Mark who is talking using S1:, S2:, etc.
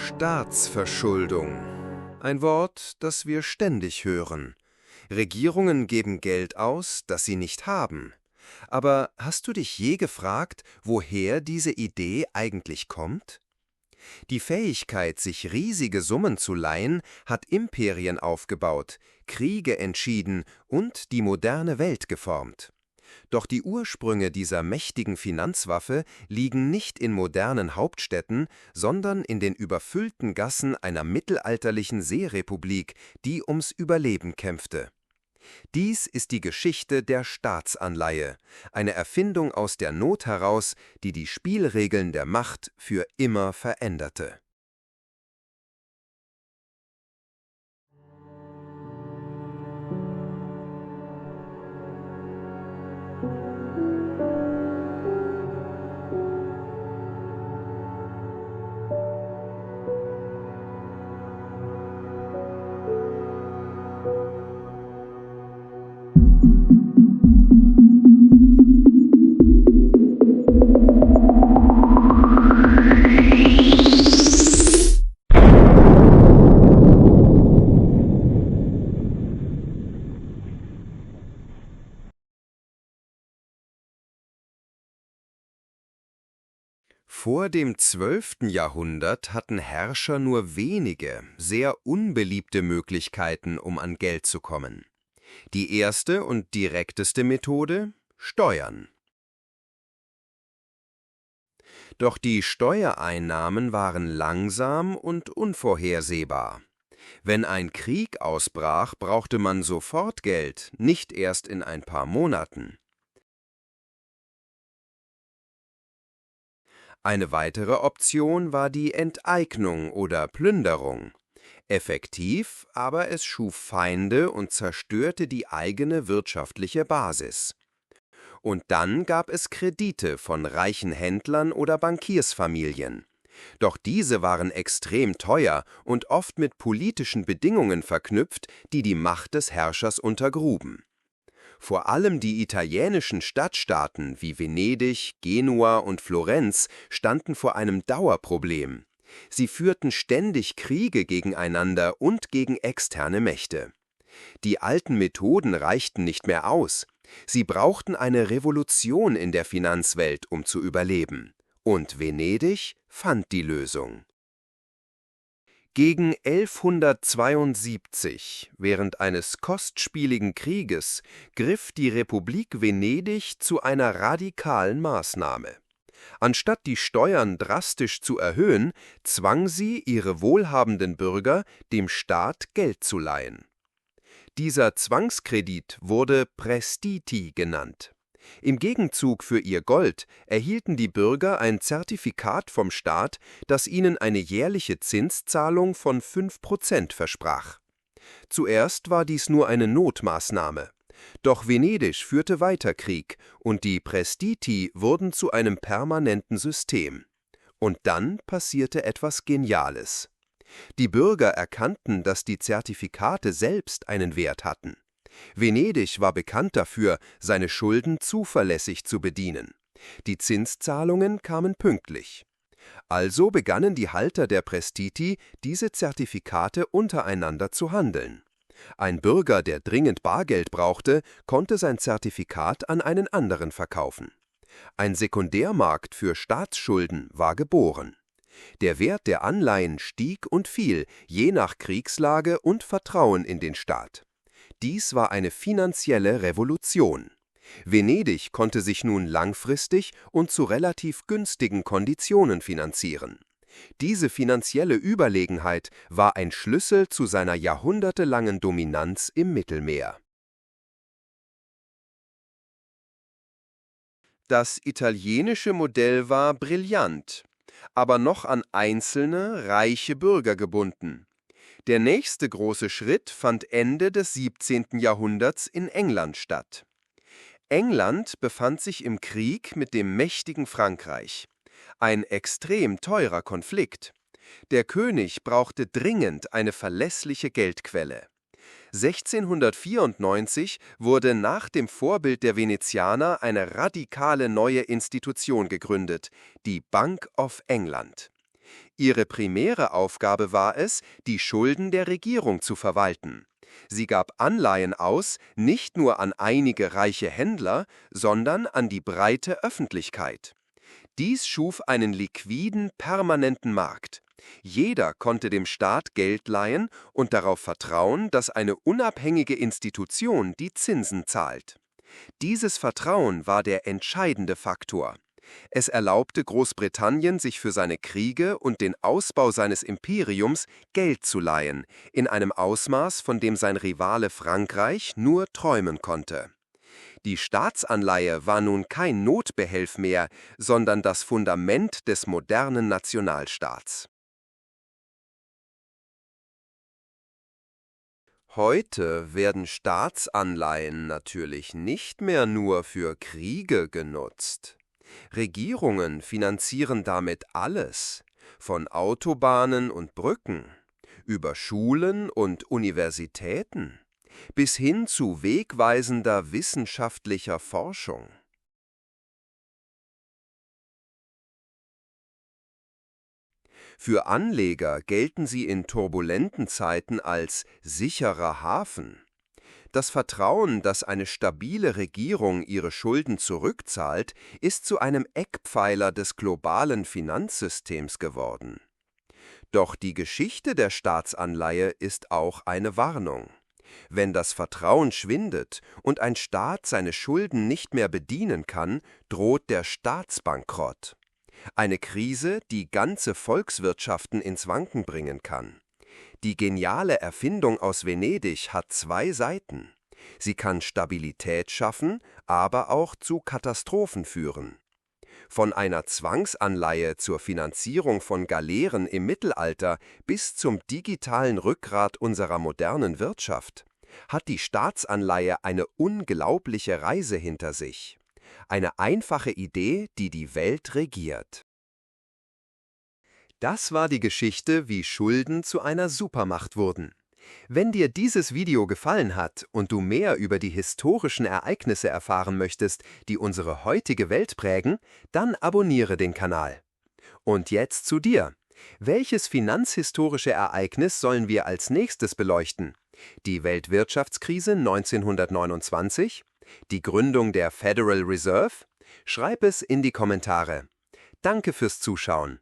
S1: Staatsverschuldung. Ein Wort, das wir ständig hören. Regierungen geben Geld aus, das sie nicht haben. Aber hast du dich je gefragt, woher diese Idee eigentlich kommt? Die Fähigkeit, sich riesige Summen zu leihen, hat Imperien aufgebaut, Kriege entschieden und die moderne Welt geformt. Doch die Ursprünge dieser mächtigen Finanzwaffe liegen nicht in modernen Hauptstädten, sondern in den überfüllten Gassen einer mittelalterlichen Seerepublik, die ums Überleben kämpfte. Dies ist die Geschichte der Staatsanleihe, eine Erfindung aus der Not heraus, die die Spielregeln der Macht für immer veränderte. Vor dem 12. Jahrhundert hatten Herrscher nur wenige, sehr unbeliebte Möglichkeiten, um an Geld zu kommen. Die erste und direkteste Methode: Steuern. Doch die Steuereinnahmen waren langsam und unvorhersehbar. Wenn ein Krieg ausbrach, brauchte man sofort Geld, nicht erst in ein paar Monaten. Eine weitere Option war die Enteignung oder Plünderung. Effektiv, aber es schuf Feinde und zerstörte die eigene wirtschaftliche Basis. Und dann gab es Kredite von reichen Händlern oder Bankiersfamilien. Doch diese waren extrem teuer und oft mit politischen Bedingungen verknüpft, die die Macht des Herrschers untergruben. Vor allem die italienischen Stadtstaaten wie Venedig, Genua und Florenz standen vor einem Dauerproblem. Sie führten ständig Kriege gegeneinander und gegen externe Mächte. Die alten Methoden reichten nicht mehr aus. Sie brauchten eine Revolution in der Finanzwelt, um zu überleben. Und Venedig fand die Lösung. Gegen 1172, während eines kostspieligen Krieges, griff die Republik Venedig zu einer radikalen Maßnahme. Anstatt die Steuern drastisch zu erhöhen, zwang sie ihre wohlhabenden Bürger, dem Staat Geld zu leihen. Dieser Zwangskredit wurde Prestiti genannt. Im Gegenzug für ihr Gold erhielten die Bürger ein Zertifikat vom Staat, das ihnen eine jährliche Zinszahlung von 5% versprach. Zuerst war dies nur eine Notmaßnahme. Doch Venedig führte weiter Krieg und die Prestiti wurden zu einem permanenten System. Und dann passierte etwas Geniales. Die Bürger erkannten, dass die Zertifikate selbst einen Wert hatten. Venedig war bekannt dafür, seine Schulden zuverlässig zu bedienen. Die Zinszahlungen kamen pünktlich. Also begannen die Halter der Prestiti, diese Zertifikate untereinander zu handeln. Ein Bürger, der dringend Bargeld brauchte, konnte sein Zertifikat an einen anderen verkaufen. Ein Sekundärmarkt für Staatsschulden war geboren. Der Wert der Anleihen stieg und fiel, je nach Kriegslage und Vertrauen in den Staat. Dies war eine finanzielle Revolution. Venedig konnte sich nun langfristig und zu relativ günstigen Konditionen finanzieren. Diese finanzielle Überlegenheit war ein Schlüssel zu seiner jahrhundertelangen Dominanz im Mittelmeer. Das italienische Modell war brillant, aber noch an einzelne, reiche Bürger gebunden. Der nächste große Schritt fand Ende des 17. Jahrhunderts in England statt. England befand sich im Krieg mit dem mächtigen Frankreich. Ein extrem teurer Konflikt. Der König brauchte dringend eine verlässliche Geldquelle. 1694 wurde nach dem Vorbild der Venezianer eine radikale neue Institution gegründet, die Bank of England. Ihre primäre Aufgabe war es, die Schulden der Regierung zu verwalten. Sie gab Anleihen aus, nicht nur an einige reiche Händler, sondern an die breite Öffentlichkeit. Dies schuf einen liquiden, permanenten Markt. Jeder konnte dem Staat Geld leihen und darauf vertrauen, dass eine unabhängige Institution die Zinsen zahlt. Dieses Vertrauen war der entscheidende Faktor. Es erlaubte Großbritannien, sich für seine Kriege und den Ausbau seines Imperiums Geld zu leihen, in einem Ausmaß, von dem sein Rivale Frankreich nur träumen konnte. Die Staatsanleihe war nun kein Notbehelf mehr, sondern das Fundament des modernen Nationalstaats. Heute werden Staatsanleihen natürlich nicht mehr nur für Kriege genutzt. Regierungen finanzieren damit alles, von Autobahnen und Brücken, über Schulen und Universitäten, bis hin zu wegweisender wissenschaftlicher Forschung. Für Anleger gelten sie in turbulenten Zeiten als sicherer Hafen. Das Vertrauen, dass eine stabile Regierung ihre Schulden zurückzahlt, ist zu einem Eckpfeiler des globalen Finanzsystems geworden. Doch die Geschichte der Staatsanleihe ist auch eine Warnung. Wenn das Vertrauen schwindet und ein Staat seine Schulden nicht mehr bedienen kann, droht der Staatsbankrott. Eine Krise, die ganze Volkswirtschaften ins Wanken bringen kann. Die geniale Erfindung aus Venedig hat zwei Seiten. Sie kann Stabilität schaffen, aber auch zu Katastrophen führen. Von einer Zwangsanleihe zur Finanzierung von Galeeren im Mittelalter bis zum digitalen Rückgrat unserer modernen Wirtschaft hat die Staatsanleihe eine unglaubliche Reise hinter sich. Eine einfache Idee, die die Welt regiert. Das war die Geschichte, wie Schulden zu einer Supermacht wurden. Wenn dir dieses Video gefallen hat und du mehr über die historischen Ereignisse erfahren möchtest, die unsere heutige Welt prägen, dann abonniere den Kanal. Und jetzt zu dir. Welches finanzhistorische Ereignis sollen wir als nächstes beleuchten? Die Weltwirtschaftskrise 1929? Die Gründung der Federal Reserve? Schreib es in die Kommentare. Danke fürs Zuschauen.